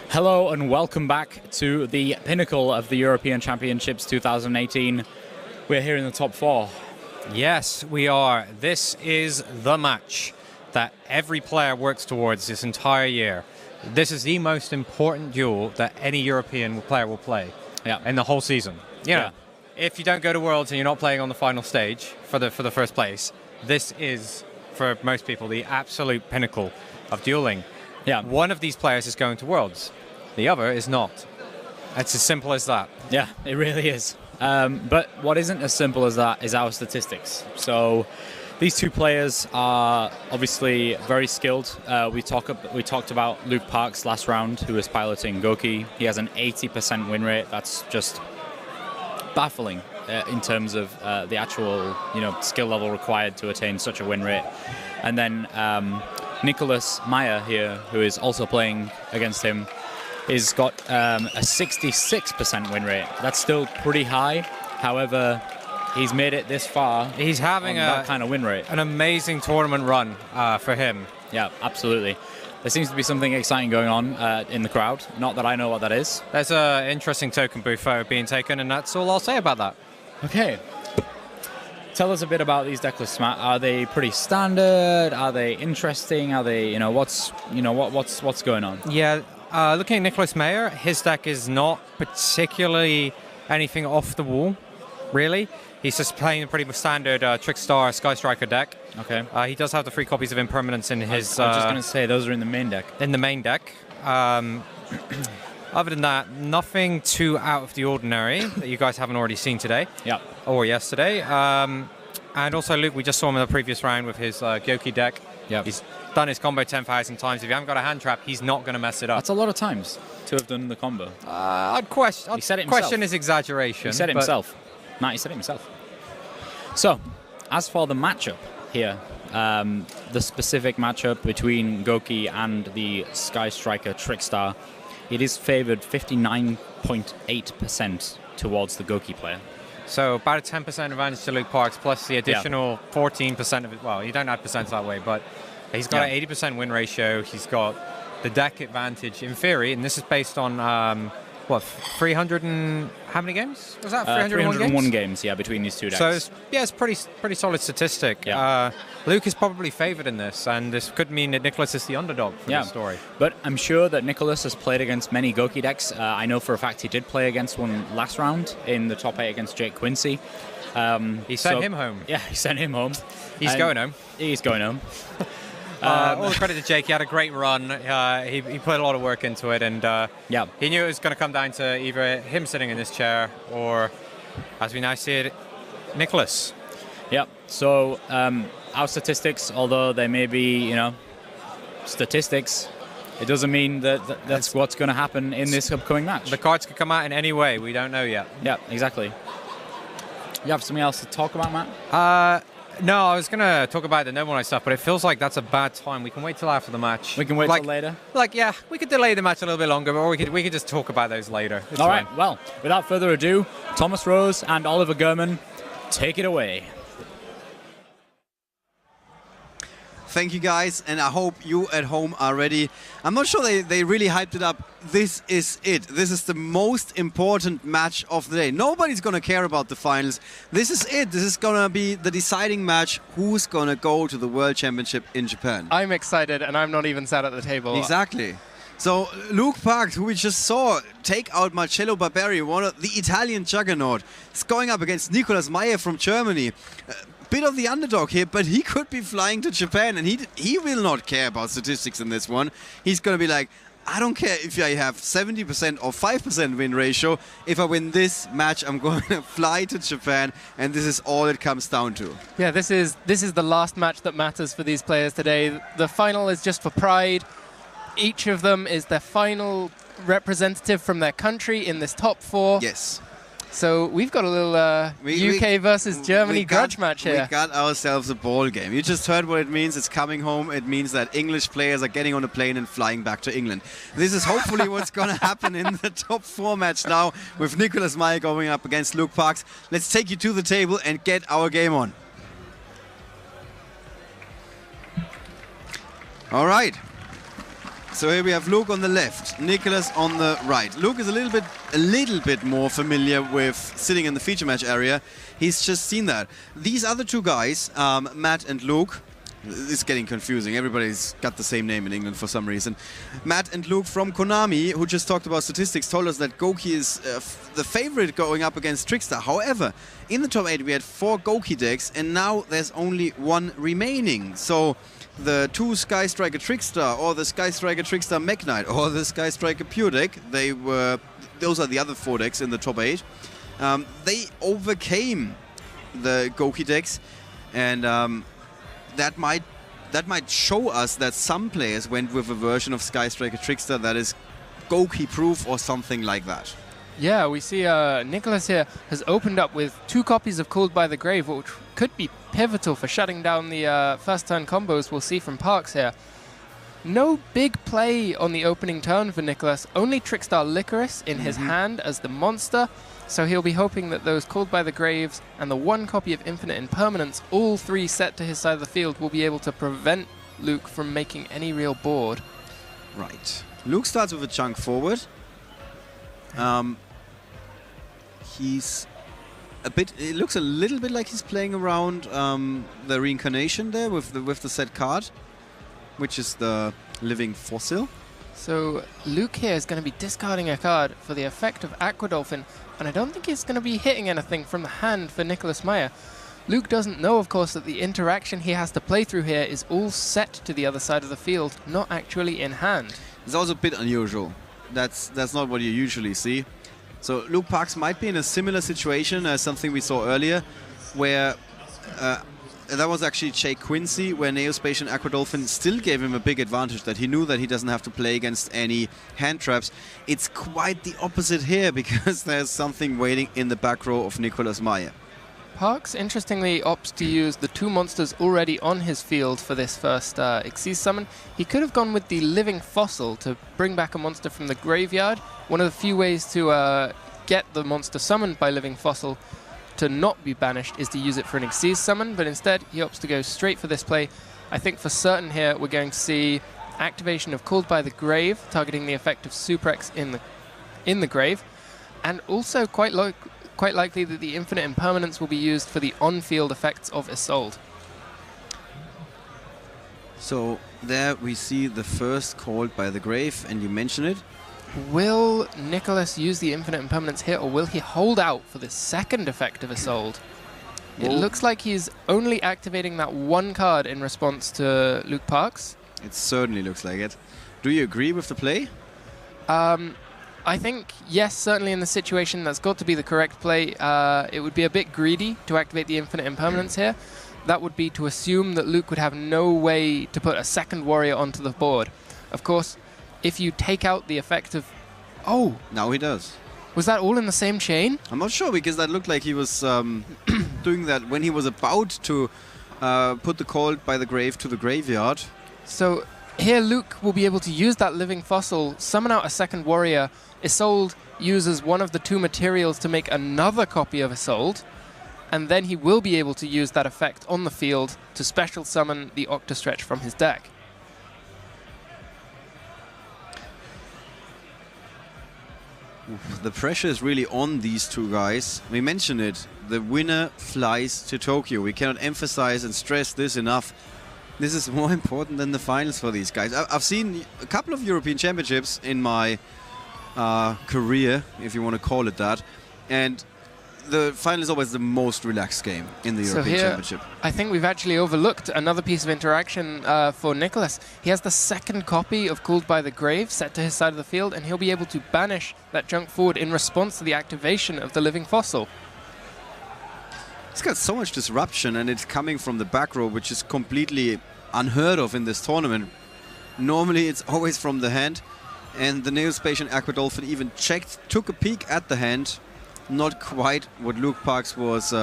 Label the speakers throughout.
Speaker 1: Hello and welcome back to the pinnacle of the European Championships 2018. We're here in the top four.
Speaker 2: Yes, we are. This is the match that every player works towards this entire year. This is the most important duel that any European player will play in the whole season. You know, if you don't go to Worlds and you're not playing on the final stage for the first place, this is, for most people, the absolute pinnacle of dueling.
Speaker 1: Yeah.
Speaker 2: One of these players is going to Worlds. The other is not. It's as simple as that.
Speaker 1: Yeah, it really is. But what isn't as simple as that is our statistics. So these two players are obviously very skilled. We talked about Luke Parks last round, who was piloting Gouki. He has an 80% win rate. That's just baffling in terms of the actual skill level required to attain such a win rate. And then Nicolas Meyer here, who is also playing against him, he's got a 66% win rate. That's still pretty high. However, he's made it this far.
Speaker 2: He's having
Speaker 1: that kind of win rate.
Speaker 2: An amazing tournament run for him.
Speaker 1: Yeah, absolutely. There seems to be something exciting going on in the crowd. Not that I know what that is.
Speaker 2: There's an interesting token booth photo being taken, and that's all I'll say about that.
Speaker 1: Okay. Tell us a bit about these deck lists, Matt. Are they pretty standard? Are they interesting? Are they, what's going on?
Speaker 2: Yeah. Looking at Nicolas Meyer, his deck is not particularly anything off the wall, really. He's just playing a pretty standard Trickstar Sky Striker deck.
Speaker 1: Okay.
Speaker 2: He does have the 3 copies of Impermanence in his...
Speaker 1: I was just going to say, those are in the main deck.
Speaker 2: In the main deck. Other than that, nothing too out of the ordinary that you guys haven't already seen today.
Speaker 1: Yeah.
Speaker 2: Or yesterday. And also, Luke, we just saw him in the previous round with his Gouki deck.
Speaker 1: Yeah.
Speaker 2: He's done his combo 10,000 times. If you haven't got a hand trap, he's not going to mess it up.
Speaker 1: That's a lot of times to have done the combo.
Speaker 2: I'd question his exaggeration.
Speaker 1: He said it himself. Matt, he said it himself. So, as for the matchup here, the specific matchup between Gouki and the Sky Striker Trickstar, it is favored 59.8% towards the Gouki player.
Speaker 2: So about a 10% advantage to Luke Parks, plus the additional 14% of it. Well, you don't add percents that way, but he's got an 80% win ratio. He's got the deck advantage in theory, and this is based on 300 and how many games? Was that
Speaker 1: 301 games? Yeah, between these two decks.
Speaker 2: So it's pretty solid statistic.
Speaker 1: Yeah.
Speaker 2: Luke is probably favored in this, and this could mean that Nicolas is the underdog for this story.
Speaker 1: But I'm sure that Nicolas has played against many Gouki decks. I know for a fact he did play against one last round in the top 8 against Jake Quincy.
Speaker 2: He sent him home.
Speaker 1: Yeah, he sent him home.
Speaker 2: He's going home.
Speaker 1: He's going home.
Speaker 2: All the credit to Jake. He had a great run. He put a lot of work into it, and he knew it was going to come down to either him sitting in this chair or, as we now see it, Nicolas.
Speaker 1: Yep. So our statistics, although they may be, statistics, it doesn't mean that that's what's going to happen in this upcoming match.
Speaker 2: The cards could come out in any way. We don't know yet.
Speaker 1: Yeah, exactly. You have something else to talk about, Matt?
Speaker 2: No, I was going to talk about the Noble Knight stuff, but it feels like that's a bad time. We can wait till after the match.
Speaker 1: We can wait till later?
Speaker 2: We could delay the match a little bit longer, or we could just talk about those later. It's
Speaker 1: all right, well, without further ado, Thomas Rose and Oliver Gurman, take it away.
Speaker 3: Thank you, guys, and I hope you at home are ready. I'm not sure they really hyped it up. This is it. This is the most important match of the day. Nobody's going to care about the finals. This is it. This is going to be the deciding match. Who's going to go to the World Championship in Japan?
Speaker 4: I'm excited, and I'm not even sat at the table.
Speaker 3: Exactly. So Luke Parks, who we just saw take out Marcello Barberi, one of the Italian juggernaut, is going up against Nicolas Meyer from Germany. Bit of the underdog here, but he could be flying to Japan, and he will not care about statistics in this one. He's going to be like, I don't care if I have 70% or 5% win ratio. If I win this match, I'm going to fly to Japan, and this is all it comes down to.
Speaker 4: Yeah, this is the last match that matters for these players today. The final is just for pride. Each of them is their final representative from their country in this top 4.
Speaker 3: Yes.
Speaker 4: So we've got a little UK versus Germany grudge match here.
Speaker 3: We got ourselves a ball game. You just heard what it means. It's coming home. It means that English players are getting on a plane and flying back to England. This is hopefully what's going to happen in the top 4 match now with Nicolas Meyer going up against Luke Parks. Let's take you to the table and get our game on. All right. So here we have Luke on the left, Nicolas on the right. Luke is a little bit more familiar with sitting in the feature match area. He's just seen that. These other two guys, Matt and Luke, it's getting confusing. Everybody's got the same name in England for some reason. Matt and Luke from Konami, who just talked about statistics, told us that Gouki is the favorite going up against Trickstar. However, in the top 8 we had 4 Gouki decks, and now there's only 1 remaining. So the 2 Sky Striker Trickstar, or the Sky Striker Trickstar Mech Knight, or the Sky Striker Pure deck, those are the other 4 decks in the top 8. They overcame the Gouki decks, and that might show us that some players went with a version of Sky Striker Trickstar that is Gouki proof or something like that.
Speaker 4: Yeah, we see Nicolas here has opened up with 2 copies of Called by the Grave, which could be pivotal for shutting down the first turn combos we'll see from Parks here. No big play on the opening turn for Nicolas, only Trickstar Licorice in his hand as the monster, so he'll be hoping that those Called by the Graves and the 1 copy of Infinite Impermanence, all 3 set to his side of the field, will be able to prevent Luke from making any real board.
Speaker 3: Right. Luke starts with a chunk forward. It looks a little bit like he's playing around the reincarnation there with the set card, which is the living fossil.
Speaker 4: So Luke here is going to be discarding a card for the effect of Aqua Dolphin, and I don't think he's going to be hitting anything from the hand for Nicolas Meyer. Luke doesn't know, of course, that the interaction he has to play through here is all set to the other side of the field, not actually in hand.
Speaker 3: It's also a bit unusual. That's not what you usually see. So Luke Parks might be in a similar situation as something we saw earlier, where that was actually Jay Quincy, where Neospace and Aqua Dolphin still gave him a big advantage, that he knew that he doesn't have to play against any hand traps. It's quite the opposite here, because there's something waiting in the back row of Nicolas Meyer.
Speaker 4: Parks, interestingly, opts to use the 2 monsters already on his field for this first Xyz summon. He could have gone with the Living Fossil to bring back a monster from the graveyard. One of the few ways to get the monster summoned by Living Fossil to not be banished is to use it for an Xyz summon, but instead he opts to go straight for this play. I think for certain here we're going to see activation of Called by the Grave, targeting the effect of Super X in the grave, and also quite likely that the Infinite Impermanence will be used for the on-field effects of Isolde.
Speaker 3: So there we see the first Called by the Grave, and you mention it.
Speaker 4: Will Nicolas use the Infinite Impermanence here, or will he hold out for the second effect of Isolde? It looks like he's only activating that 1 card in response to Luke Parks.
Speaker 3: It certainly looks like it. Do you agree with the play?
Speaker 4: I think, yes, certainly in the situation that's got to be the correct play. It would be a bit greedy to activate the Infinite Impermanence here. That would be to assume that Luke would have no way to put a second warrior onto the board. Of course, if you take out the effect of... Oh!
Speaker 3: Now he does.
Speaker 4: Was that all in the same chain?
Speaker 3: I'm not sure, because that looked like he was doing that when he was about to put the Called by the Grave to the graveyard.
Speaker 4: So here Luke will be able to use that Living Fossil, summon out a second warrior. Isolde uses one of the 2 materials to make another copy of Isolde, and then he will be able to use that effect on the field to special summon the Octastretch from his deck.
Speaker 3: The pressure is really on these 2 guys. We mentioned it. The winner flies to Tokyo. We cannot emphasize and stress this enough. This is more important than the finals for these guys. I've seen a couple of European Championships in my career, if you want to call it that, and the final is always the most relaxed game in the European Championship.
Speaker 4: I think we've actually overlooked another piece of interaction for Nicolas. He has the second copy of Called by the Grave set to his side of the field, and he'll be able to banish that junk forward in response to the activation of the Living Fossil.
Speaker 3: It's got so much disruption, and it's coming from the back row, which is completely unheard of in this tournament. Normally it's always from the hand, and the Neospatian Aqua Dolphin even took a peek at the hand. Not quite what Luke Parks was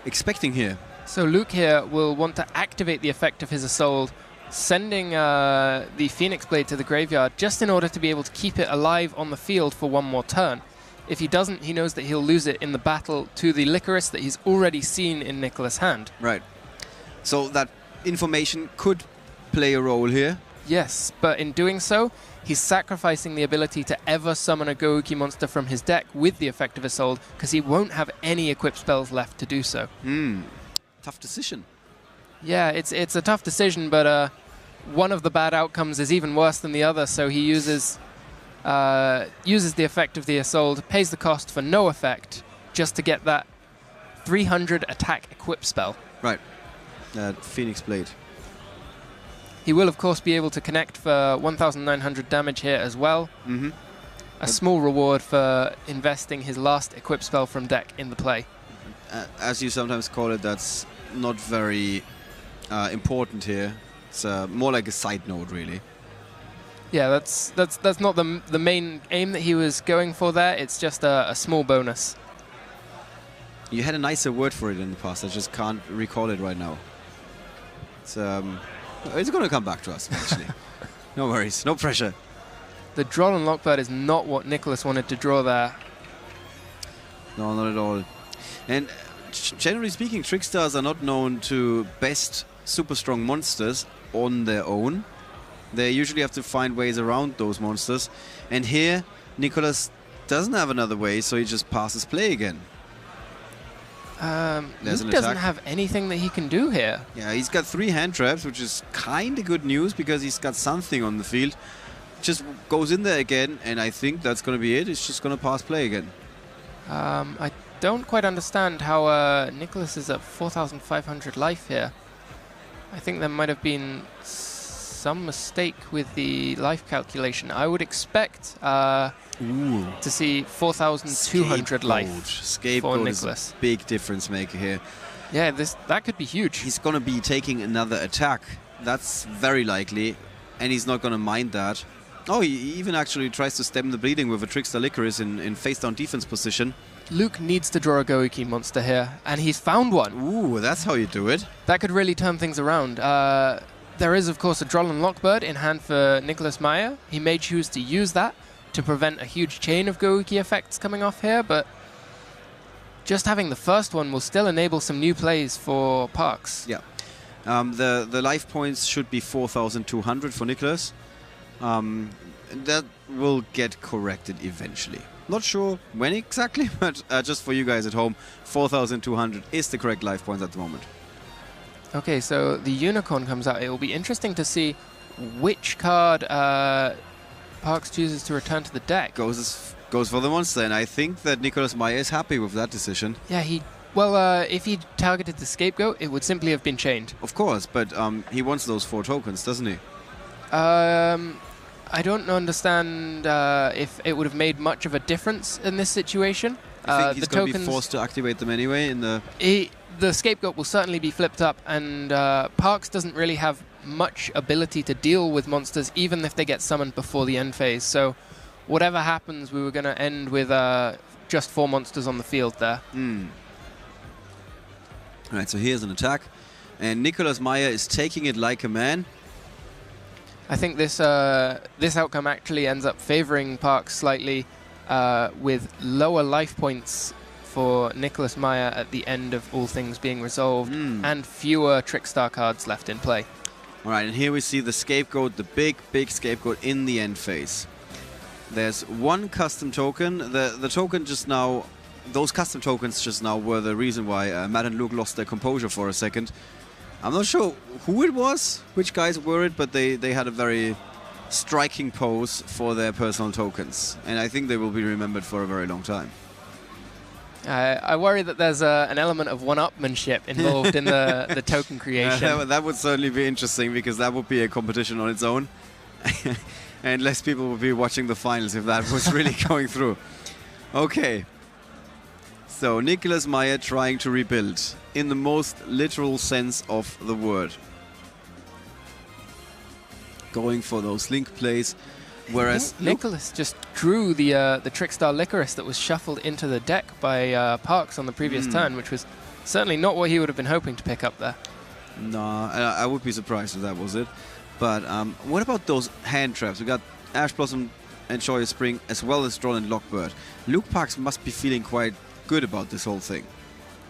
Speaker 3: expecting here.
Speaker 4: So Luke here will want to activate the effect of his Isolde, sending the Phoenix Blade to the graveyard just in order to be able to keep it alive on the field for 1 more turn. If he doesn't, he knows that he'll lose it in the battle to the Licorice that he's already seen in Nicolas' hand.
Speaker 3: Right. So that information could play a role here.
Speaker 4: Yes, but in doing so, he's sacrificing the ability to ever summon a Gouki monster from his deck with the effect of Isolde, because he won't have any equipped spells left to do so.
Speaker 3: Tough decision.
Speaker 4: Yeah, it's a tough decision, but one of the bad outcomes is even worse than the other, so he uses the effect of the Isolde, pays the cost for no effect, just to get that 300 attack equip spell.
Speaker 3: Right. Phoenix Blade.
Speaker 4: He will, of course, be able to connect for 1,900 damage here as well. A small reward for investing his last equip spell from deck in the play.
Speaker 3: As you sometimes call it, that's not very important here. It's more like a side note, really.
Speaker 4: Yeah, that's not the main aim that he was going for there. It's just a small bonus.
Speaker 3: You had a nicer word for it in the past. I just can't recall it right now. It's going to come back to us eventually. No worries, no pressure.
Speaker 4: The Droll and Lockbird is not what Nicolas wanted to draw there.
Speaker 3: No, not at all. And generally speaking, Trickstars are not known to best super strong monsters on their own. They usually have to find ways around those monsters. And here, Nicolas doesn't have another way, so he just passes play again.
Speaker 4: Luke doesn't have anything that he can do here.
Speaker 3: Yeah, he's got 3 hand traps, which is kind of good news because he's got something on the field. Just goes in there again, and I think that's going to be it. He's just going to pass play again.
Speaker 4: I don't quite understand how Nicolas is at 4,500 life here. I think there might have been some mistake with the life calculation. I would expect to see 4,200 life
Speaker 3: Scapegoat
Speaker 4: for Nicolas.
Speaker 3: Is a big difference maker here.
Speaker 4: Yeah, that could be huge.
Speaker 3: He's going to be taking another attack. That's very likely, and he's not going to mind that. Oh, he even actually tries to stem the bleeding with a Trickstar Licorice in face-down defense position.
Speaker 4: Luke needs to draw a Gouki monster here, and he's found one.
Speaker 3: Ooh, that's how you do it.
Speaker 4: That could really turn things around. There is, of course, a Droll and Lockbird in hand for Nicolas Meyer. He may choose to use that to prevent a huge chain of Gouki effects coming off here, but just having the first one will still enable some new plays for Parks.
Speaker 3: Yeah. The life points should be 4,200 for Nicolas. That will get corrected eventually. Not sure when exactly, but just for you guys at home, 4,200 is the correct life points at the moment.
Speaker 4: Okay, so the Unicorn comes out. It will be interesting to see which card Parks chooses to return to the deck.
Speaker 3: Goes for the monster, and I think that Nicolas Meyer is happy with that decision.
Speaker 4: Yeah, if he targeted the Scapegoat, it would simply have been chained.
Speaker 3: Of course, but he wants those 4 tokens, doesn't he?
Speaker 4: I don't understand if it would have made much of a difference in this situation.
Speaker 3: I think he's going to be forced to activate them anyway.
Speaker 4: The Scapegoat will certainly be flipped up, and Parks doesn't really have much ability to deal with monsters, even if they get summoned before the end phase. So whatever happens, we were going to end with just 4 monsters on the field there.
Speaker 3: Alright, so here's an attack, and Nicolas Meyer is taking it like a man.
Speaker 4: I think this outcome actually ends up favoring Parks slightly, with lower life points for Nicolas Meyer at the end of all things being resolved, and fewer Trickstar cards left in play.
Speaker 3: Alright, and here we see the Scapegoat, the big Scapegoat in the end phase. There's 1 custom token. The token just now, those custom tokens just now were the reason why Matt and Luke lost their composure for a second. I'm not sure who it was, which guys were it, but they had a very striking pose for their personal tokens. And I think they will be remembered for a very long time.
Speaker 4: I worry that there's an element of one-upmanship involved in the token creation.
Speaker 3: That would certainly be interesting, because that would be a competition on its own. And less people would be watching the finals if that was really going through. Okay. So, Nicolas Meyer trying to rebuild in the most literal sense of the word. Going for those link plays. Whereas
Speaker 4: Nicolas just drew the Trickstar Licorice that was shuffled into the deck by Parks on the previous turn, which was certainly not what he would have been hoping to pick up there.
Speaker 3: No, I would be surprised if that was it. But what about those hand traps? We got Ash Blossom and Joyous Spring, as well as Droll and Lockbird. Luke Parks must be feeling quite good about this whole thing.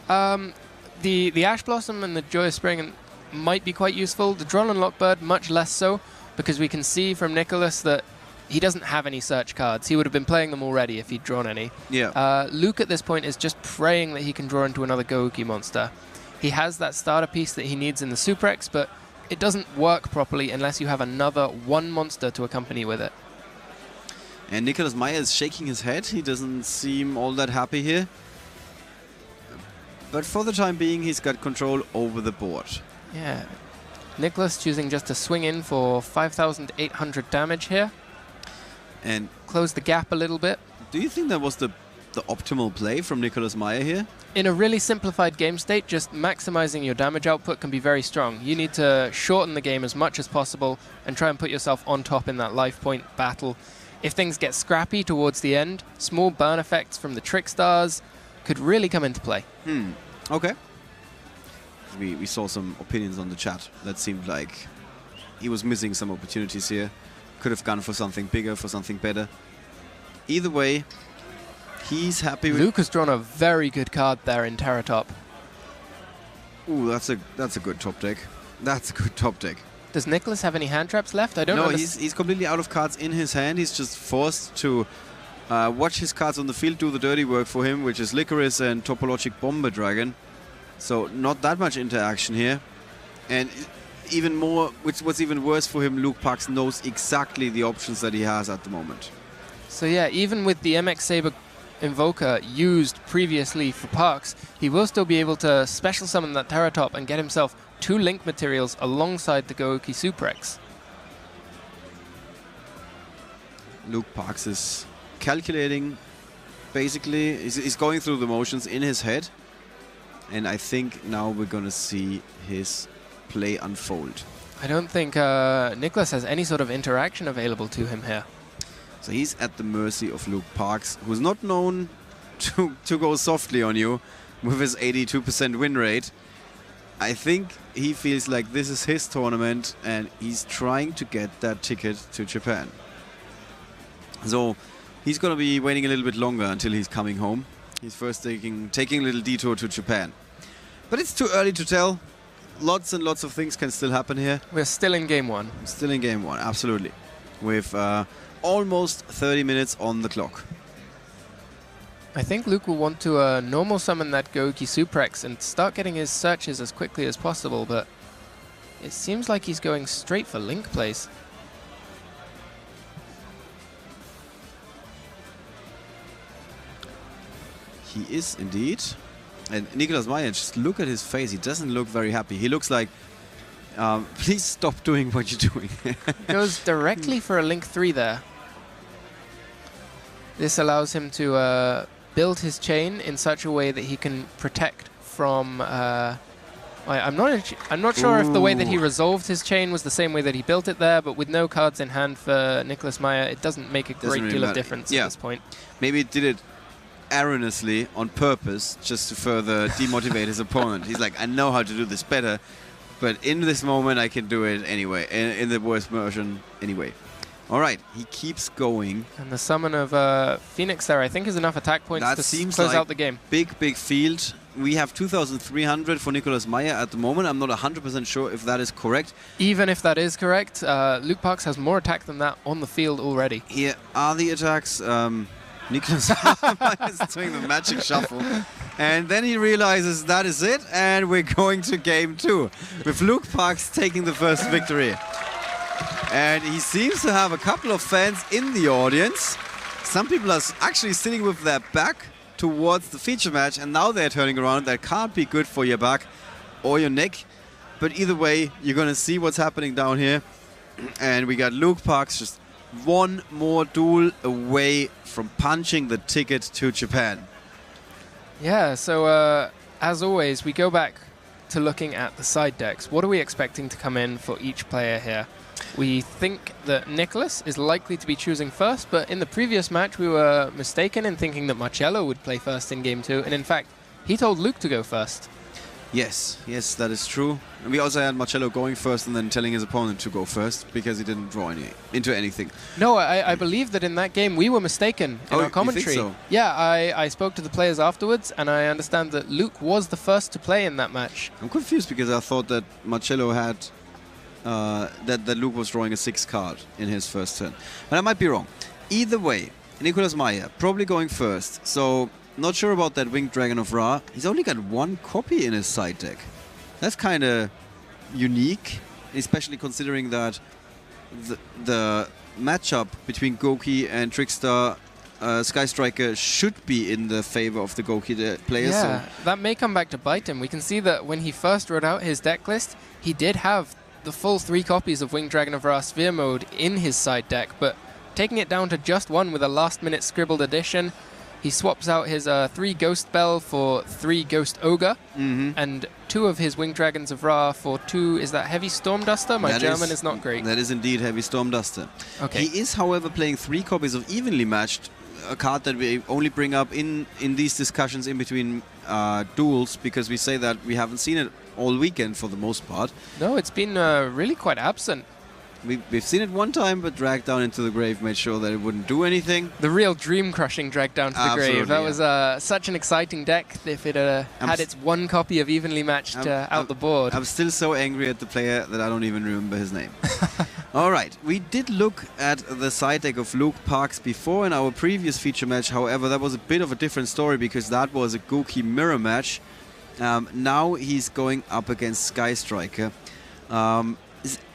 Speaker 4: The Ash Blossom and the Joyous Spring might be quite useful. The Droll and Lockbird, much less so. because we can see from Nicolas that he doesn't have any search cards. He would have been playing them already if he'd drawn any.
Speaker 3: Yeah.
Speaker 4: Luke at this point is just praying that he can draw into another Gouki monster. He has that starter piece that he needs in the Super X, but it doesn't work properly unless you have another one monster to accompany with it.
Speaker 3: And Nicolas Meyer is shaking his head. He doesn't seem all that happy here. But for the time being, he's got control over the board.
Speaker 4: Yeah. Nicolas choosing just to swing in for 5,800 damage here.
Speaker 3: And
Speaker 4: close the gap a little bit.
Speaker 3: Do you think that was the optimal play from Nicolas Meyer here?
Speaker 4: In a really simplified game state, just maximizing your damage output can be very strong. You need to shorten the game as much as possible and try and put yourself on top in that life point battle. If things get scrappy towards the end, small burn effects from the Trickstars could really come into play.
Speaker 3: Okay. We saw some opinions on the chat that seemed like he was missing some opportunities here. Could have gone for something bigger, for something better. Either way, he's happy with...
Speaker 4: Luke has drawn a very good card there in Terratop.
Speaker 3: Ooh, that's a good top deck. That's a good top deck.
Speaker 4: Does Nicolas have any hand traps left? I don't know.
Speaker 3: No, he's completely out of cards in his hand. He's just forced to watch his cards on the field do the dirty work for him, which is Licorice and Topologic Bomber Dragon. So not that much interaction here. And even more, what's even worse for him, Luke Parks knows exactly the options that he has at the moment.
Speaker 4: So yeah, even with the MX Saber Invoker used previously for Parks, he will still be able to special summon that Terratop and get himself 2 link materials alongside the Gouki Super X.
Speaker 3: Luke Parks is calculating, basically. He's going through the motions in his head. And I think now we're going to see his play unfold.
Speaker 4: I don't think Nicolas has any sort of interaction available to him here.
Speaker 3: So he's at the mercy of Luke Parks, who's not known to go softly on you with his 82% win rate. I think he feels like this is his tournament and he's trying to get that ticket to Japan. So he's going to be waiting a little bit longer until he's coming home. He's first taking a little detour to Japan. But it's too early to tell. Lots and lots of things can still happen here.
Speaker 4: We're still in game 1.
Speaker 3: Still in game 1, absolutely. With almost 30 minutes on the clock.
Speaker 4: I think Luke will want to normal summon that Gouki Super X and start getting his searches as quickly as possible, but it seems like he's going straight for link plays.
Speaker 3: He is indeed. And Nicolas Meyer, just look at his face. He doesn't look very happy. He looks like, please stop doing what you're doing.
Speaker 4: Goes directly for a link 3 there. This allows him to build his chain in such a way that he can protect from... I'm not sure if the way that he resolved his chain was the same way that he built it there, but with no cards in hand for Nicolas Meyer, it doesn't make a great deal of difference at this point.
Speaker 3: Maybe it did it erroneously on purpose just to further demotivate his opponent. He's like, I know how to do this better, but in this moment I can do it anyway, in the worst version anyway. Alright, he keeps going.
Speaker 4: And the summon of Phoenix there, I think, is enough attack points to close out the game.
Speaker 3: Big field. We have 2,300 for Nicolas Meyer at the moment. I'm not 100% sure if that is correct.
Speaker 4: Even if that is correct, Luke Parks has more attack than that on the field already.
Speaker 3: Here are the attacks. Nicolas is doing the magic shuffle. And then he realizes that is it, and we're going to game 2, with Luke Parks taking the first victory. And he seems to have a couple of fans in the audience. Some people are actually sitting with their back towards the feature match, and now they're turning around. That can't be good for your back or your neck. But either way, you're going to see what's happening down here. And we got Luke Parks just one more duel away from punching the ticket to Japan.
Speaker 4: Yeah, so as always, we go back to looking at the side decks. What are we expecting to come in for each player here? We think that Nicolas is likely to be choosing first, but in the previous match we were mistaken in thinking that Marcello would play first in game 2, and in fact, he told Luke to go first.
Speaker 3: Yes, that is true. And we also had Marcello going first and then telling his opponent to go first because he didn't draw into anything.
Speaker 4: No, I believe that in that game we were mistaken in our commentary.
Speaker 3: You think so?
Speaker 4: Yeah, I spoke to the players afterwards, and I understand that Luke was the first to play in that match.
Speaker 3: I'm confused because I thought that Marcello had that Luke was drawing a 6 card in his first turn. But I might be wrong. Either way, Nicolas Meyer probably going first. So not sure about that Winged Dragon of Ra. He's only got 1 copy in his side deck. That's kind of unique, especially considering that the matchup between Gouki and Trickstar Sky Striker should be in the favor of the Gouki players.
Speaker 4: Yeah,
Speaker 3: so
Speaker 4: that may come back to bite him. We can see that when he first wrote out his deck list, he did have the full 3 copies of Winged Dragon of Ra Sphere Mode in his side deck, but taking it down to just 1 with a last-minute scribbled addition, he swaps out his 3 Ghost Bell for 3 Ghost Ogre, and 2 of his Winged Dragons of Ra for 2, is that Heavy Storm Duster? My German is not great.
Speaker 3: That is indeed Heavy Storm Duster.
Speaker 4: Okay.
Speaker 3: He is, however, playing 3 copies of Evenly Matched, a card that we only bring up in these discussions in between duels, because we say that we haven't seen it all weekend for the most part.
Speaker 4: No, it's been really quite absent.
Speaker 3: We've seen it one time, but dragged down into the grave, made sure that it wouldn't do anything.
Speaker 4: The real dream-crushing drag down to the grave. That was such an exciting deck if it had its 1 copy of Evenly Matched out the board.
Speaker 3: I'm still so angry at the player that I don't even remember his name. All right, we did look at the side deck of Luke Parks before in our previous feature match. However, that was a bit of a different story because that was a Gouki mirror match. Now he's going up against Sky Striker.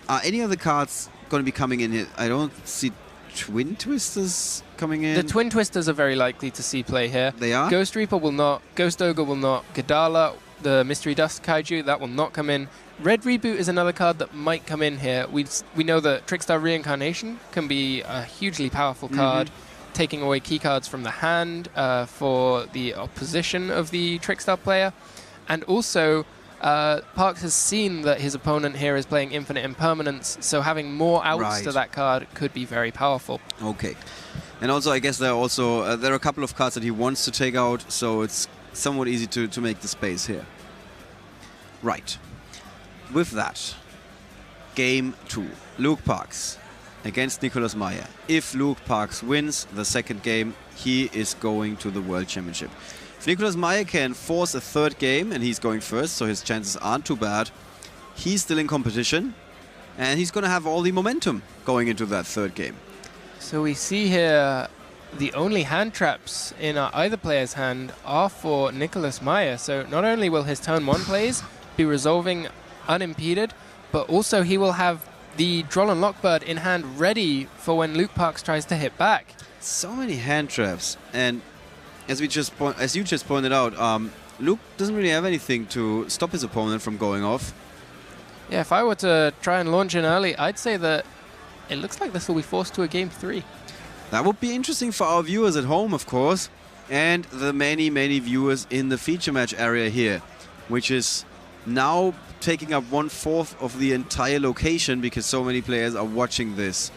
Speaker 3: Are any other cards going to be coming in here? I don't see Twin Twisters coming in.
Speaker 4: The Twin Twisters are very likely to see play here.
Speaker 3: They are?
Speaker 4: Ghost Reaper will not. Ghost Ogre will not. Gadala, the Mystery Dust Kaiju, that will not come in. Red Reboot is another card that might come in here. We know that Trickstar Reincarnation can be a hugely powerful card, taking away key cards from the hand for the opposition of the Trickstar player. And also, Parks has seen that his opponent here is playing Infinite Impermanence, so having more outs to that card could be very powerful.
Speaker 3: Okay. And also, I guess there are a couple of cards that he wants to take out, so it's somewhat easy to make the space here. Right. With that, Game 2. Luke Parks against Nicolas Meyer. If Luke Parks wins the second game, he is going to the World Championship. If Nicolas Meyer can force a 3rd game, and he's going first, so his chances aren't too bad, he's still in competition, and he's going to have all the momentum going into that 3rd game.
Speaker 4: So we see here the only hand traps in either player's hand are for Nicolas Meyer. So not only will his turn 1 plays be resolving unimpeded, but also he will have the Droll and Lockbird in hand ready for when Luke Parks tries to hit back.
Speaker 3: So many hand traps, and as you just pointed out, Luke doesn't really have anything to stop his opponent from going off.
Speaker 4: Yeah, if I were to try and launch in early, I'd say that it looks like this will be forced to a Game 3.
Speaker 3: That would be interesting for our viewers at home, of course, and the many, many viewers in the feature match area here, which is now taking up 1/4 of the entire location because so many players are watching this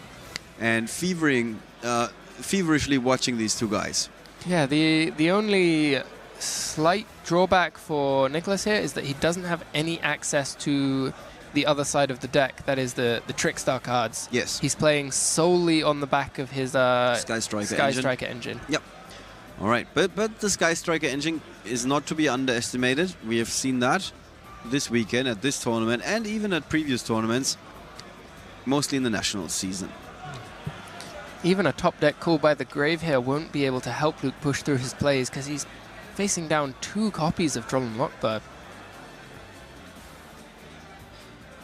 Speaker 3: and feverishly watching these two guys.
Speaker 4: Yeah, the only slight drawback for Nicolas here is that he doesn't have any access to the other side of the deck, that is the Trickstar cards.
Speaker 3: Yes.
Speaker 4: He's playing solely on the back of his Sky
Speaker 3: Striker
Speaker 4: engine.
Speaker 3: Yep. All right, but the Sky Striker engine is not to be underestimated. We have seen that this weekend at this tournament and even at previous tournaments, mostly in the national season.
Speaker 4: Even a top deck called by the Grave here won't be able to help Luke push through his plays because he's facing down 2 copies of Droll and Lockbird.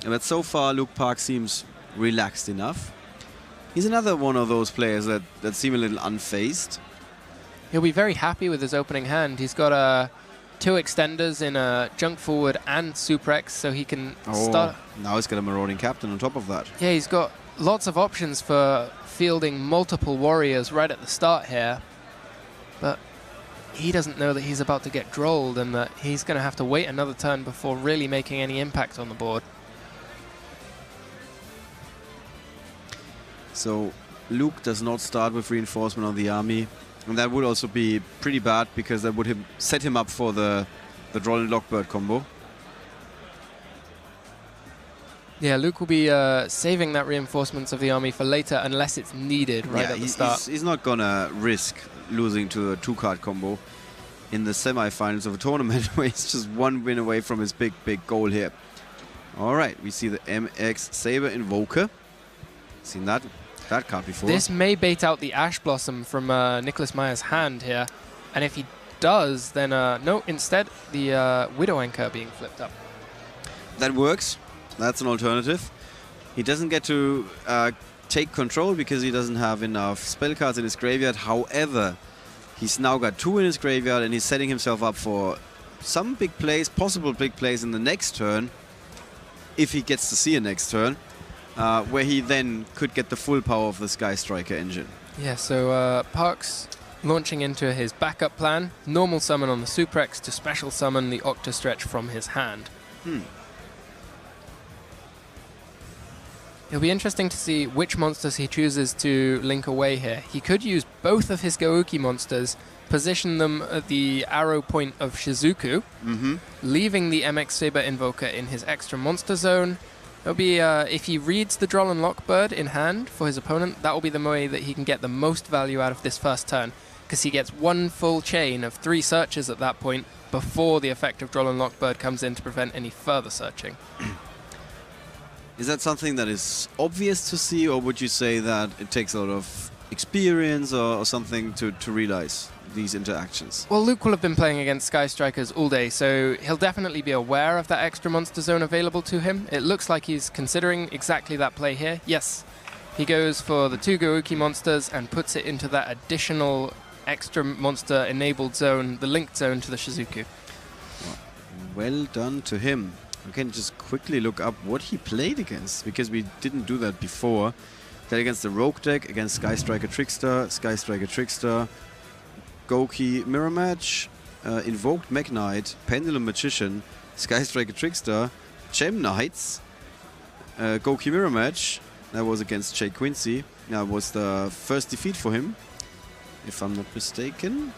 Speaker 3: But so far, Luke Parks seems relaxed enough. He's another one of those players that seem a little unfazed.
Speaker 4: He'll be very happy with his opening hand. He's got 2 extenders in Junk Forward and Super X, so he can start.
Speaker 3: Now he's got a Marauding Captain on top of that.
Speaker 4: Yeah, he's got lots of options for fielding multiple warriors right at the start here. But he doesn't know that he's about to get drolled and that he's going to have to wait another turn before really making any impact on the board.
Speaker 3: So Luke does not start with reinforcement on the army. And that would also be pretty bad because that would set him up for the Droll and Lockbird combo.
Speaker 4: Yeah, Luke will be saving that reinforcements of the army for later unless it's needed at the start.
Speaker 3: He's not going to risk losing to a 2-card combo in the semifinals of a tournament where he's just 1 win away from his big goal here. All right, we see the MX Saber Invoker. Seen that card before.
Speaker 4: This may bait out the Ash Blossom from Nicolas Meyer's hand here. And if he does, then no, instead the Widow Anchor being flipped up.
Speaker 3: That works. That's an alternative. He doesn't get to take control because he doesn't have enough spell cards in his graveyard. However, he's now got 2 in his graveyard and he's setting himself up for some big plays, possible big plays in the next turn, if he gets to see a next turn, where he then could get the full power of the Sky Striker engine.
Speaker 4: Yeah, so Parks launching into his backup plan, normal summon on the Suprex to special summon the Octastretch from his hand. It'll be interesting to see which monsters he chooses to link away here. He could use both of his Gouki monsters, position them at the arrow point of Shizuku, leaving the MX Saber Invoker in his extra monster zone. It'll be, if he reads the Droll and Lockbird in hand for his opponent, that will be the way that he can get the most value out of this first turn, because he gets 1 full chain of 3 searches at that point before the effect of Droll and Lockbird comes in to prevent any further searching.
Speaker 3: Is that something that is obvious to see, or would you say that it takes a lot of experience or something to realize these interactions?
Speaker 4: Well, Luke will have been playing against Sky Strikers all day, so he'll definitely be aware of that extra monster zone available to him. It looks like he's considering exactly that play here. Yes, he goes for the 2 Gouki monsters and puts it into that additional extra monster enabled zone, the linked zone to the Shizuku.
Speaker 3: Well done to him. We can just quickly look up what he played against, because we didn't do that before. Played against the Rogue deck, against Sky Striker Trickstar, Gouki Mirror Match, Invoked Mech Knight, Pendulum Magician, Sky Striker Trickstar, Gem Knights, Gouki Mirror Match. That was against Jay Quincy. That was the first defeat for him, if I'm not mistaken.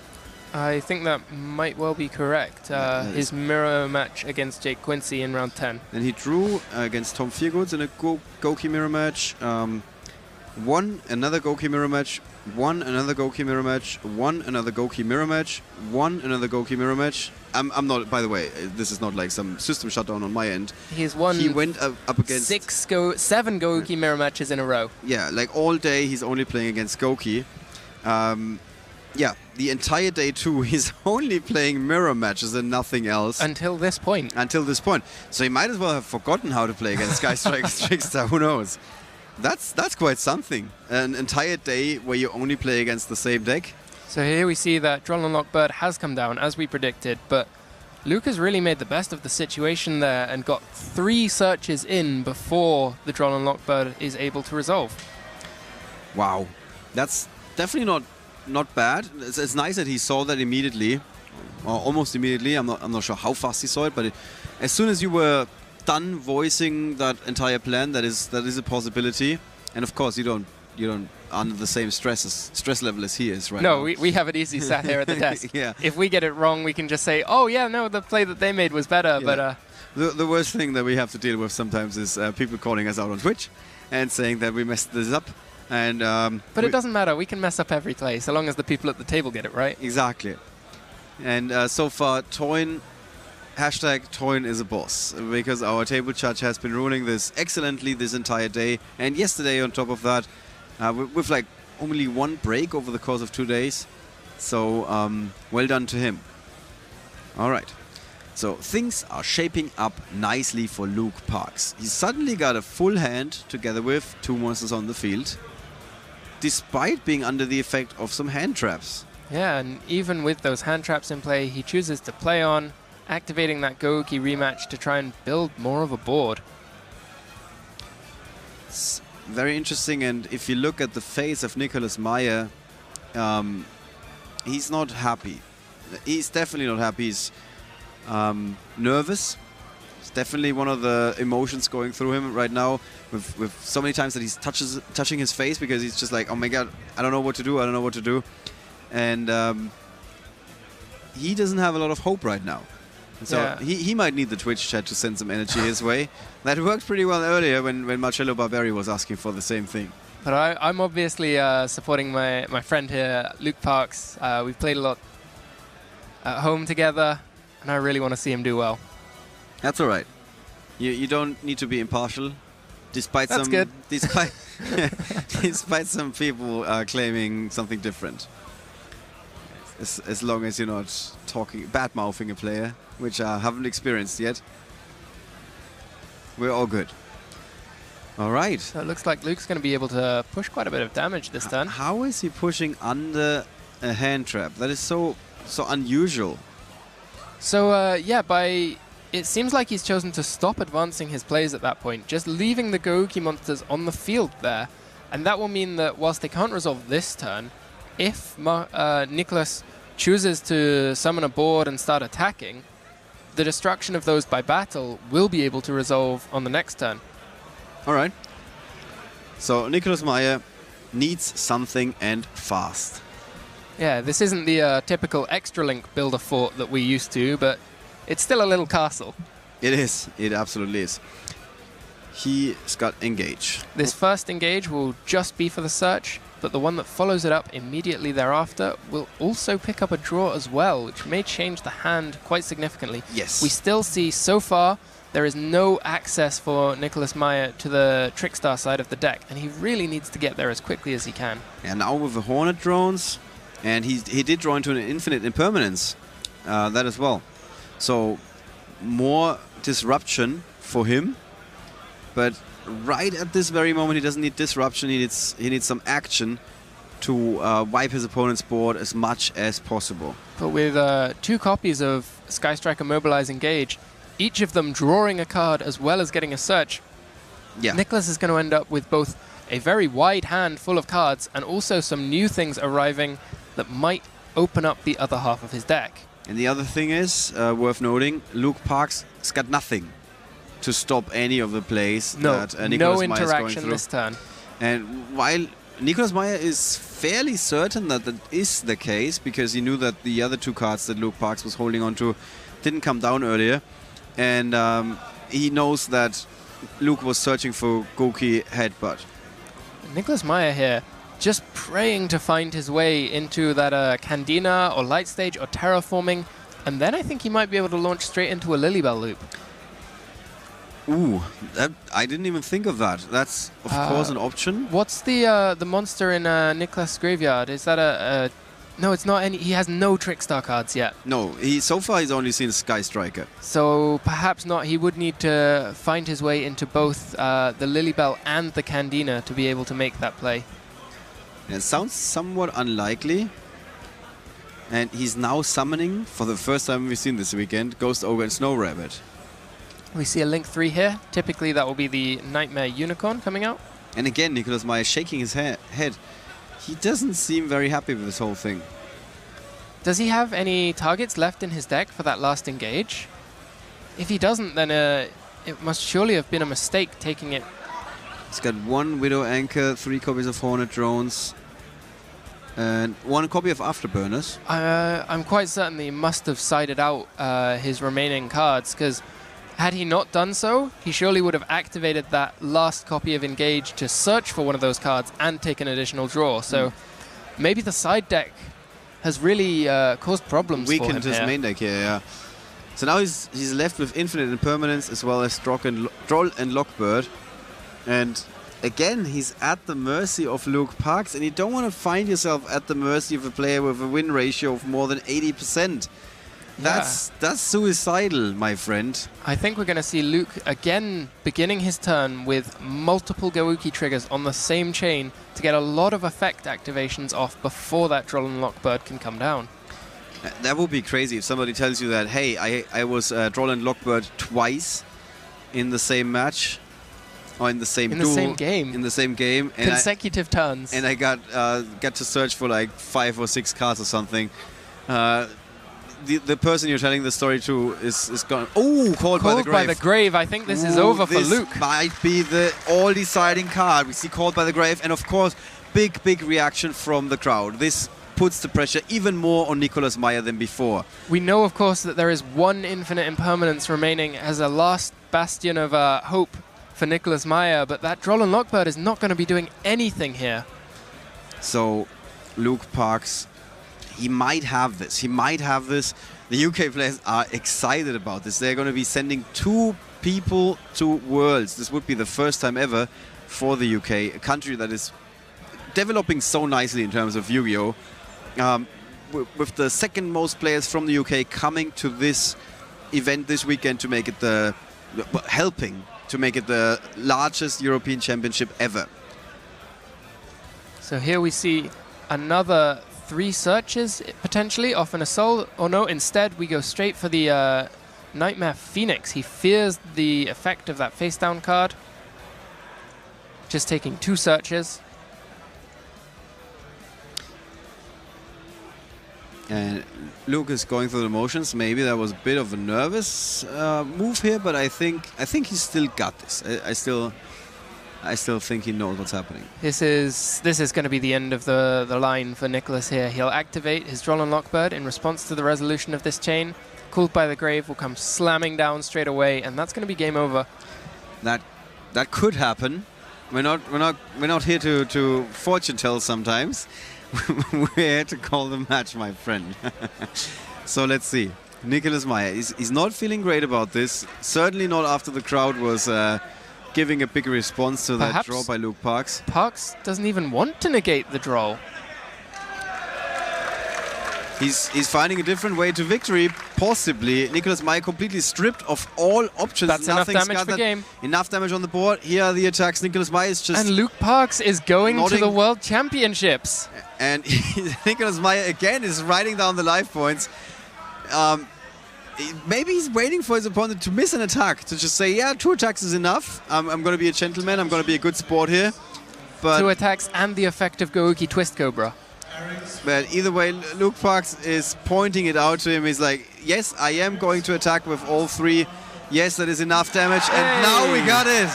Speaker 4: I think that might well be correct. His mirror match against Jake Quincy in round 10.
Speaker 3: And he drew against Tom Feargoods in a Gouki mirror match. Won another Gouki mirror match. Won another Gouki mirror match. Won another Gouki mirror match. Won another Gouki mirror match. I'm not. By the way, this is not like some system shutdown on my end.
Speaker 4: He's won.
Speaker 3: He went up against
Speaker 4: 7 Gouki mirror matches in a row.
Speaker 3: Yeah, like all day he's only playing against Gouki. Yeah, the entire day too, he's only playing mirror matches and nothing else.
Speaker 4: Until this point.
Speaker 3: Until this point. So he might as well have forgotten how to play against Sky Strikers Trickstar, who knows. That's quite something. An entire day where you only play against the same deck.
Speaker 4: So here we see that Droll and Lockbird has come down, as we predicted, but Luke has really made the best of the situation there and got 3 searches in before the Droll and Lockbird is able to resolve.
Speaker 3: Wow. That's definitely not bad. It's nice that he saw that immediately, or almost immediately. I'm not sure how fast he saw it, but as soon as you were done voicing that entire plan, that is a possibility. And of course, you don't under the same stress level as he is right now.
Speaker 4: No, we have it easy sat here at the desk.
Speaker 3: Yeah.
Speaker 4: If we get it wrong, we can just say, "Oh yeah, no, the play that they made was better."
Speaker 3: Yeah.
Speaker 4: But
Speaker 3: the worst thing that we have to deal with sometimes is people calling us out on Twitch and saying that we messed this up. And
Speaker 4: but it doesn't matter. We can mess up every play so long as the people at the table get it right.
Speaker 3: Exactly. And so far, Toyn, #Toyn is a boss, because our table judge has been ruling this excellently this entire day. And yesterday, on top of that, with like only 1 break over the course of 2 days. So well done to him. All right. So things are shaping up nicely for Luke Parks. He suddenly got a full hand together with 2 monsters on the field, despite being under the effect of some hand traps.
Speaker 4: Yeah, and even with those hand traps in play, he chooses to play on, activating that Gouki rematch to try and build more of a board.
Speaker 3: It's very interesting, and if you look at the face of Nicolas Meyer, he's not happy. He's definitely not happy. He's nervous. It's definitely one of the emotions going through him right now, with so many times that he's touching his face, because he's just like, oh my god, I don't know what to do. And he doesn't have a lot of hope right now. And so
Speaker 4: yeah.
Speaker 3: he might need the Twitch chat to send some energy his way. That worked pretty well earlier when Marcello Barberi was asking for the same thing.
Speaker 4: But I'm obviously supporting my friend here, Luke Parks. We've played a lot at home together, and I really want to see him do well.
Speaker 3: That's all right. You don't need to be impartial, despite
Speaker 4: That's
Speaker 3: some
Speaker 4: good.
Speaker 3: despite some people claiming something different. As long as you're not talking bad-mouthing a player, which I haven't experienced yet, we're all good. All right.
Speaker 4: So it looks like Luke's going to be able to push quite a bit of damage this turn.
Speaker 3: How is he pushing under a hand trap? That is so unusual.
Speaker 4: So yeah, it seems like he's chosen to stop advancing his plays at that point, just leaving the Gouki monsters on the field there. And that will mean that whilst they can't resolve this turn, if Nicolas chooses to summon a board and start attacking, the destruction of those by battle will be able to resolve on the next turn.
Speaker 3: All right. So Nicolas Meyer needs something, and fast.
Speaker 4: Yeah, this isn't the typical extra link builder fort that we used to, but it's still a little castle.
Speaker 3: It is. It absolutely is. He's got engage.
Speaker 4: This first engage will just be for the search, but the one that follows it up immediately thereafter will also pick up a draw as well, which may change the hand quite significantly.
Speaker 3: Yes.
Speaker 4: We still see, so far, there is no access for Nicolas Meyer to the Trickstar side of the deck, and he really needs to get there as quickly as he can.
Speaker 3: And now with the Hornet drones, and he did draw into an infinite impermanence, that as well. So more disruption for him, but right at this very moment he doesn't need disruption. He needs some action to wipe his opponent's board as much as possible.
Speaker 4: But with 2 copies of Sky Striker Mobilize Engage, each of them drawing a card as well as getting a search,
Speaker 3: Yeah.
Speaker 4: Nicolas is going to end up with both a very wide hand full of cards and also some new things arriving that might open up the other half of his deck.
Speaker 3: And the other thing is, worth noting, Luke Parks has got nothing to stop any of the plays that Nicolas
Speaker 4: no
Speaker 3: Meyer is going
Speaker 4: interaction
Speaker 3: through.
Speaker 4: this turn.
Speaker 3: And while Nicolas Meyer is fairly certain that that is the case, because he knew that the other 2 cards that Luke Parks was holding on to didn't come down earlier, and he knows that Luke was searching for Gouki Headbutt.
Speaker 4: Nicolas Meyer here just praying to find his way into that Candina or Light Stage or Terraforming, and then I think he might be able to launch straight into a Lilybell loop.
Speaker 3: Ooh, I didn't even think of that. That's, of course, an option.
Speaker 4: What's the monster in Nicolas' graveyard? Is that a... No, it's not any... He has no Trickstar cards yet.
Speaker 3: No, so far he's only seen Sky Striker.
Speaker 4: So perhaps not. He would need to find his way into both the Lilybell and the Candina to be able to make that play.
Speaker 3: And it sounds somewhat unlikely. And he's now summoning, for the first time we've seen this weekend, Ghost Ogre and Snow Rabbit.
Speaker 4: We see a Link 3 here. Typically that will be the Knightmare Unicorn coming out.
Speaker 3: And again, Nicolas Meyer shaking his head. He doesn't seem very happy with this whole thing.
Speaker 4: Does he have any targets left in his deck for that last engage? If he doesn't, then it must surely have been a mistake taking it.
Speaker 3: He's got 1 Widow Anchor, 3 copies of Hornet Drones, and 1 copy of Afterburners.
Speaker 4: I'm quite certain that he must have sided out his remaining cards, because had he not done so, he surely would have activated that last copy of Engage to search for one of those cards and take an additional draw. So maybe the side deck has really caused problems for him
Speaker 3: Weakened his
Speaker 4: here.
Speaker 3: main deck here, yeah. So now he's left with Infinite Impermanence as well as Droll and Lockbird. And again, he's at the mercy of Luke Parks, and you don't want to find yourself at the mercy of a player with a win ratio of more than 80%. That's suicidal, my friend.
Speaker 4: I think we're going to see Luke again beginning his turn with multiple Gouki triggers on the same chain to get a lot of effect activations off before that Droll and Lockbird can come down.
Speaker 3: That would be crazy if somebody tells you that, hey, I was Droll and Lockbird twice in the same match, or in the same duel. In the same game. And
Speaker 4: consecutive turns.
Speaker 3: And I got to search for like 5 or 6 cards or something. The person you're telling the story to is gone. Oh, called by the Grave.
Speaker 4: Called by the Grave. I think this is over for Luke.
Speaker 3: This might be the all-deciding card. We see Called by the Grave, and of course, big reaction from the crowd. This puts the pressure even more on Nicolas Meyer than before.
Speaker 4: We know, of course, that there is 1 Infinite Impermanence remaining as a last bastion of hope for Nicolas Meyer, but that Droll and Lockbird is not going to be doing anything here.
Speaker 3: So, Luke Parks, he might have this. The UK players are excited about this. They're going to be sending 2 people to Worlds. This would be the first time ever for the UK, a country that is developing so nicely in terms of Yu-Gi-Oh! With the second most players from the UK coming to this event this weekend to make it helping to make it the largest European Championship ever.
Speaker 4: So here we see another 3 searches potentially off an assault. Or no, instead we go straight for the Knightmare Phoenix. He fears the effect of that face down card. Just taking 2 searches.
Speaker 3: And Luke is going through the motions. Maybe that was a bit of a nervous move here, but I think he still got this. I still think he knows what's happening.
Speaker 4: This is going to be the end of the line for Nicolas here. He'll activate his Droll and Lockbird in response to the resolution of this chain. Cooled by the Grave will come slamming down straight away, and that's going to be game over.
Speaker 3: That could happen. We're not here to fortune tell sometimes. We're here to call the match, my friend. So let's see. Nicolas Meyer, he's not feeling great about this. Certainly not after the crowd was giving a big response to that draw by Luke Parks.
Speaker 4: Parks doesn't even want to negate the draw.
Speaker 3: He's finding a different way to victory, possibly. Nicolas Meyer completely stripped of all options.
Speaker 4: That's enough damage for game.
Speaker 3: Enough damage on the board. Here are the attacks. Nicolas Meyer is just...
Speaker 4: And Luke Parks is going to the World Championships.
Speaker 3: And Nicolas Meyer again is writing down the life points. Maybe he's waiting for his opponent to miss an attack, to just say, yeah, 2 attacks is enough. I'm going to be a gentleman. I'm going to be a good sport here. But
Speaker 4: 2 attacks and the effect of Gouki Twist Cobra.
Speaker 3: But either way, Luke Parks is pointing it out to him. He's like, yes, I am going to attack with all 3. Yes, that is enough damage. And now we got it.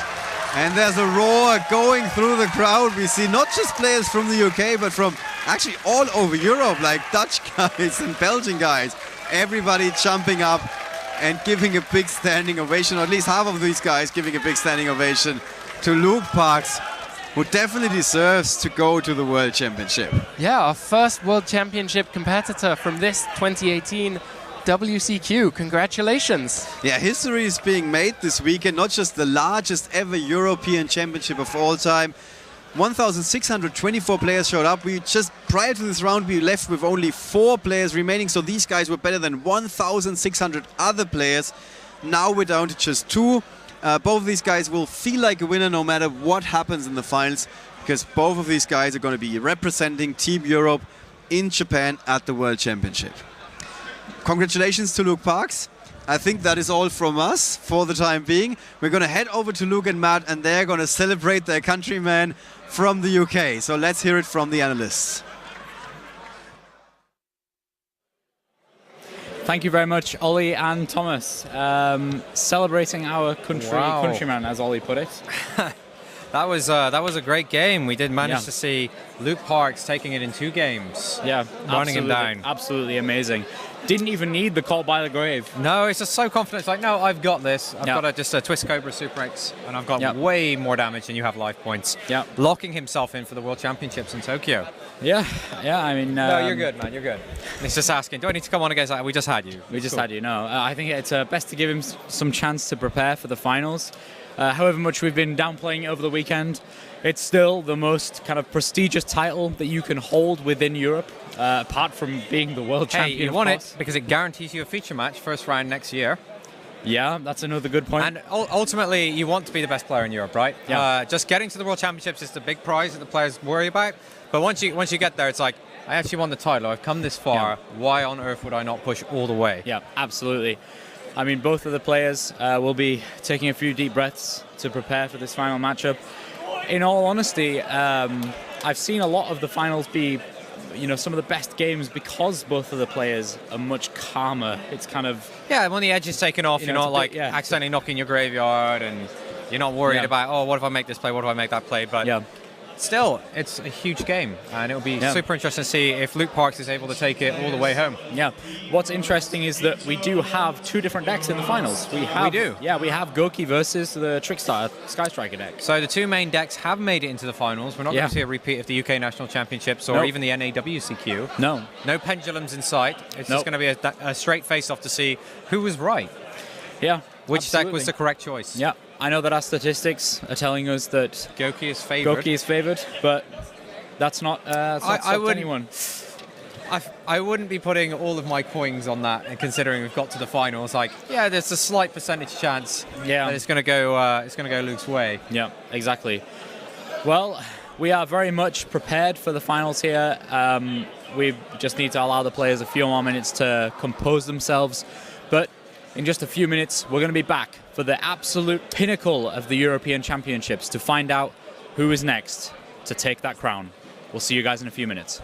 Speaker 3: And there's a roar going through the crowd. We see not just players from the UK, but from actually all over Europe, like Dutch guys and Belgian guys. Everybody jumping up and giving a big standing ovation, or at least half of these guys giving a big standing ovation to Luke Parks, who definitely deserves to go to the World Championship.
Speaker 4: Yeah, our first World Championship competitor from this 2018 WCQ. Congratulations.
Speaker 3: Yeah, history is being made this weekend. Not just the largest ever European Championship of all time. 1,624 players showed up. Prior to this round, we left with only 4 players remaining. So these guys were better than 1,600 other players. Now we're down to just 2. Both of these guys will feel like a winner no matter what happens in the finals, because both of these guys are going to be representing Team Europe in Japan at the World Championship. Congratulations to Luke Parks. I think that is all from us for the time being. We're going to head over to Luke and Matt, and they're going to celebrate their countryman from the UK. So let's hear it from the analysts.
Speaker 1: Thank you very much, Ollie and Thomas. Celebrating our countryman, as Ollie put it.
Speaker 2: That was a great game. We did manage to see Luke Parks taking it in 2 games.
Speaker 1: Yeah,
Speaker 2: running him down.
Speaker 1: Absolutely amazing. Didn't even need the call by the Grave.
Speaker 2: No, it's just so confident. It's like, no, I've got this. I've got just a Twist Cobra Super X, and I've got way more damage than you have life points.
Speaker 1: Yeah,
Speaker 2: locking himself in for the World Championships in Tokyo.
Speaker 1: Yeah. I mean,
Speaker 2: no, you're good, man. You're good. He's just asking, do I need to come on against that? We just had you.
Speaker 1: We just had you. No, I think it's best to give him some chance to prepare for the finals. However much we've been downplaying it over the weekend, it's still the most kind of prestigious title that you can hold within Europe, apart from being the world champion.
Speaker 2: You won it because it guarantees you a feature match first round next year.
Speaker 1: Yeah, that's another good point.
Speaker 2: And ultimately, you want to be the best player in Europe, right?
Speaker 1: Yeah.
Speaker 2: Just getting to the World Championships is the big prize that the players worry about. But once you get there, it's like, I actually won the title. I've come this far. Yeah. Why on earth would I not push all the way?
Speaker 1: Yeah, absolutely. I mean, both of the players will be taking a few deep breaths to prepare for this final matchup. In all honesty, I've seen a lot of the finals be, some of the best games because both of the players are much calmer. It's kind of...
Speaker 2: Yeah, when the edge is taken off, you're not accidentally knocking your graveyard, and you're not worried about, oh, what if I make this play, what if I make that play? But still, it's a huge game, and it'll be super interesting to see if Luke Parks is able to take it all the way home.
Speaker 1: Yeah. What's interesting is that we do have 2 different decks in the finals. We do. Yeah, we have Gouki versus the Trickstar Sky Striker deck.
Speaker 2: So the 2 main decks have made it into the finals. We're not going to see a repeat of the UK National Championships or even the NAWCQ.
Speaker 1: No.
Speaker 2: No pendulums in sight. It's just going to be a straight face-off to see who was right.
Speaker 1: Yeah.
Speaker 2: Which deck was
Speaker 1: Absolutely.
Speaker 2: the correct choice?
Speaker 1: Yeah, I know that our statistics are telling us that
Speaker 2: Gouki is favored.
Speaker 1: Gouki is favored, but that's not anyone.
Speaker 2: I wouldn't be putting all of my coins on that, and considering we've got to the finals. Like, yeah, there's a slight percentage chance that it's going to go Luke's way.
Speaker 1: Yeah, exactly. Well, we are very much prepared for the finals here. We just need to allow the players a few more minutes to compose themselves. But in just a few minutes, we're going to be back for the absolute pinnacle of the European Championships to find out who is next to take that crown. We'll see you guys in a few minutes.